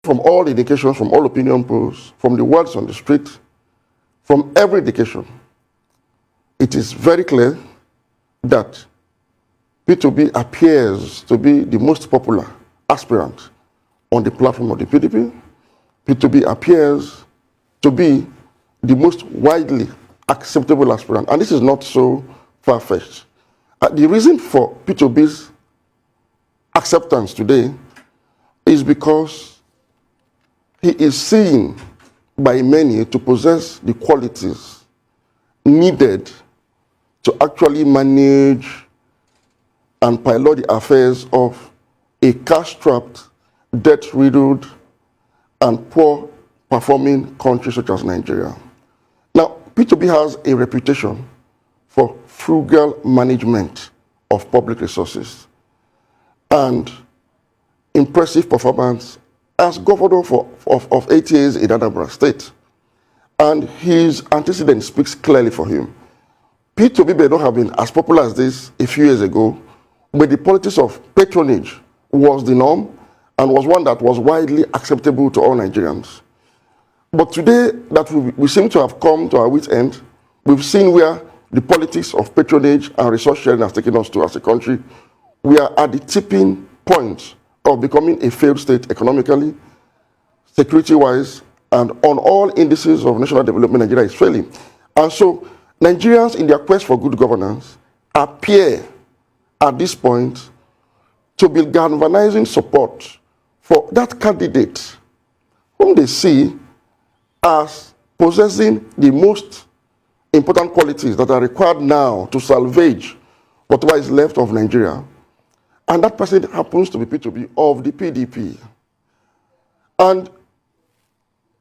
from all indications, from all opinion polls, from the words on the street, from every indication, it is very clear that P2B appears to be the most popular aspirant on the platform of the PDP. P2B appears to be the most widely acceptable aspirant. And this is not so far-fetched. The reason for P2B's acceptance today is because he is seen by many to possess the qualities needed to actually manage and pilot the affairs of a cash-strapped, debt-riddled, and poor-performing country such as Nigeria. Now, P2B has a reputation for frugal management of public resources and impressive performance as governor of 8 years in Anambra State. And his antecedent speaks clearly for him. P2B may not have been as popular as this a few years ago, but the politics of patronage was the norm and was one that was widely acceptable to all Nigerians. But today that we seem to have come to our wit's end, we've seen where the politics of patronage and resource sharing has taken us to as a country. We are at the tipping point of becoming a failed state economically, security-wise, and on all indices of national development, Nigeria is failing. And so Nigerians, in their quest for good governance, appear at this point to be galvanizing support for that candidate whom they see as possessing the most important qualities that are required now to salvage whatever is left of Nigeria. And that person happens to be P2B of the PDP. And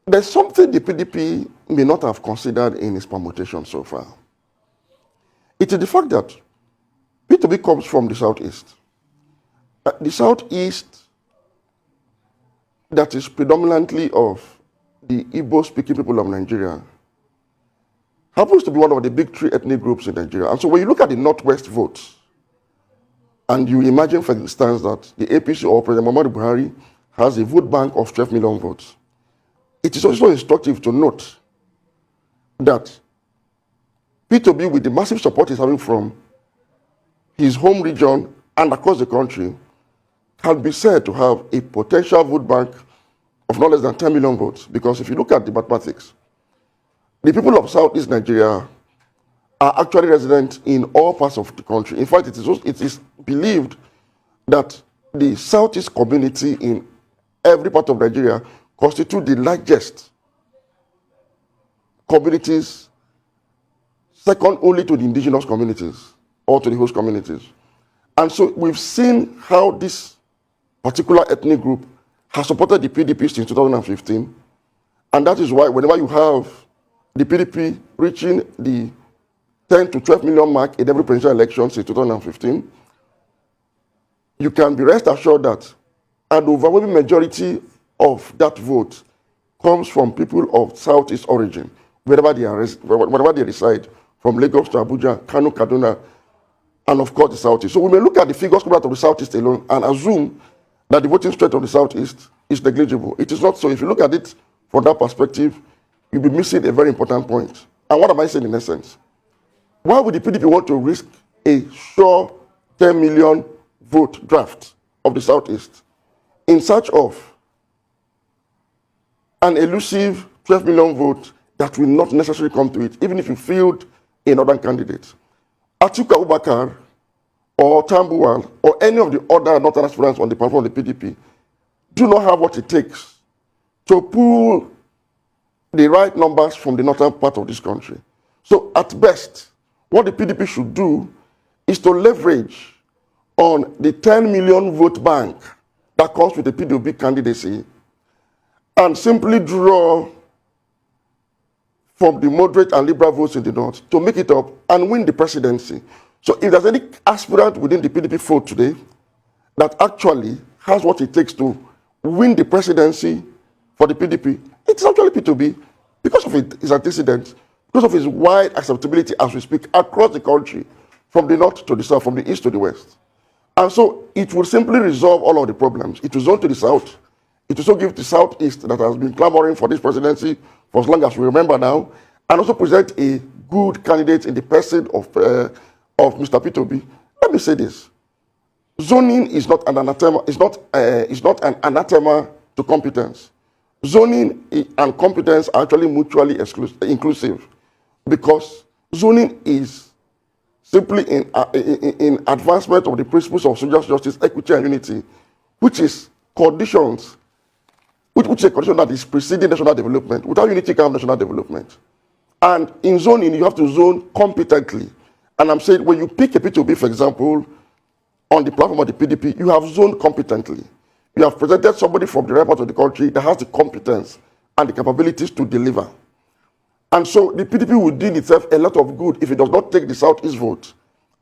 there's something the PDP may not have considered in its permutation so far. It is the fact that P2B comes from the Southeast. The Southeast, that is predominantly of the Igbo-speaking people of Nigeria, happens to be one of the big three ethnic groups in Nigeria. And so when you look at the Northwest votes, and you imagine, for instance, that the APC or President Muhammadu Buhari has a vote bank of 12 million votes, it is also instructive to note that P2B, with the massive support he's having from his home region and across the country, can be said to have a potential vote bank of not less than 10 million votes. Because if you look at the mathematics, the people of Southeast Nigeria are actually resident in all parts of the country. In fact, it is believed that the Southeast community in every part of Nigeria constitute the largest communities, second only to the indigenous communities or to the host communities. And so we've seen how this particular ethnic group has supported the PDP since 2015. And that is why whenever you have the PDP reaching the 10 to 12 million mark in every presidential election since 2015, you can be rest assured that an overwhelming majority of that vote comes from people of Southeast origin, wherever they reside, from Lagos to Abuja, Kano, Kaduna, and of course the Southeast. So we may look at the figures coming out of the Southeast alone and assume that the voting strength of the Southeast is negligible. It is not so. If you look at it from that perspective, you'll be missing a very important point. And what am I saying in essence? Why would the PDP want to risk a sure 10 million vote draft of the Southeast in search of an elusive 12 million vote that will not necessarily come to it, even if you field another candidate? Atiku Abubakar or Tambuwal or any of the other northern aspirants on the platform of the PDP do not have what it takes to pull the right numbers from the northern part of this country. So at best, what the PDP should do is to leverage on the 10 million vote bank that comes with the PDP candidacy and simply draw from the moderate and liberal votes in the north to make it up and win the presidency. So if there's any aspirant within the PDP fold today that actually has what it takes to win the presidency for the PDP, it's actually P2B because of his antecedents, because of his wide acceptability as we speak across the country, from the north to the south, from the east to the west. And so it will simply resolve all of the problems. It will zone to the south, It also gives the Southeast that has been clamoring for this presidency for as long as we remember now, and also present a good candidate in the person of Mr. Peter Obi. Let me say this: zoning is not an anathema. Is not an anathema to competence. Zoning and competence are actually mutually inclusive, because zoning is simply in advancement of the principles of social justice, equity, and unity, which is conditions. Which is a condition that is preceding national development. Without unity, you can't have national development. And in zoning, you have to zone competently. And I'm saying, when you pick a P2B, for example, on the platform of the PDP, you have zoned competently. You have presented somebody from the right part of the country that has the competence and the capabilities to deliver. And so the PDP will do itself a lot of good if it does not take the Southeast vote,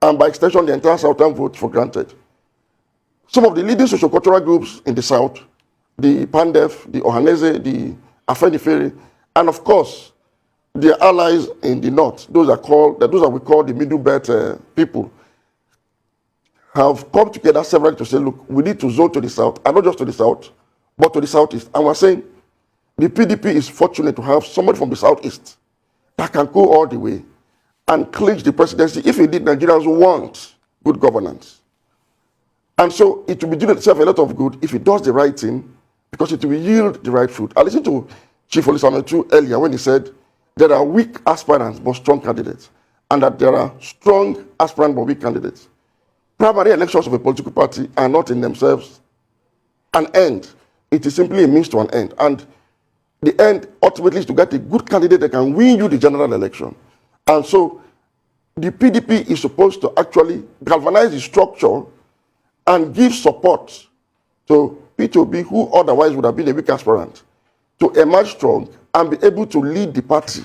and by extension, the entire Southern vote for granted. Some of the leading socio-cultural groups in the South, the Pandef, the Ohanese, the Afenifere, and of course, their allies in the North, those that we call the Middle Belt people, have come together severally to say, look, we need to zone to the South, and not just to the South, but to the Southeast. And we're saying the PDP is fortunate to have somebody from the Southeast that can go all the way and clinch the presidency if indeed Nigerians want good governance. And so it will be doing itself a lot of good if it does the right thing, because it will yield the right fruit. I listened to Chief Olisametu earlier when he said there are weak aspirants but strong candidates, and that there are strong aspirants but weak candidates. Primary elections of a political party are not in themselves an end. It is simply a means to an end. And the end ultimately is to get a good candidate that can win you the general election. And so the PDP is supposed to actually galvanize the structure and give support to P2B, who otherwise would have been a weak aspirant, to emerge strong and be able to lead the party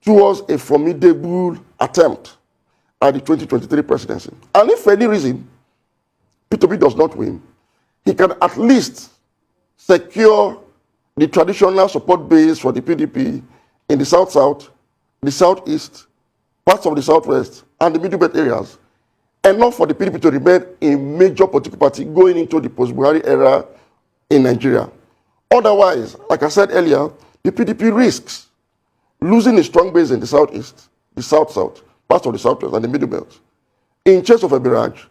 towards a formidable attempt at the 2023 presidency. And if for any reason P2B does not win, he can at least secure the traditional support base for the PDP in the South-South, the Southeast, parts of the Southwest, and the Middle Belt areas, enough for the PDP to remain a major political party going into the post-Buhari era in Nigeria. Otherwise, like I said earlier, the PDP risks losing a strong base in the Southeast, the South-South, parts of the Southwest, and the Middle Belt in chase of a barrage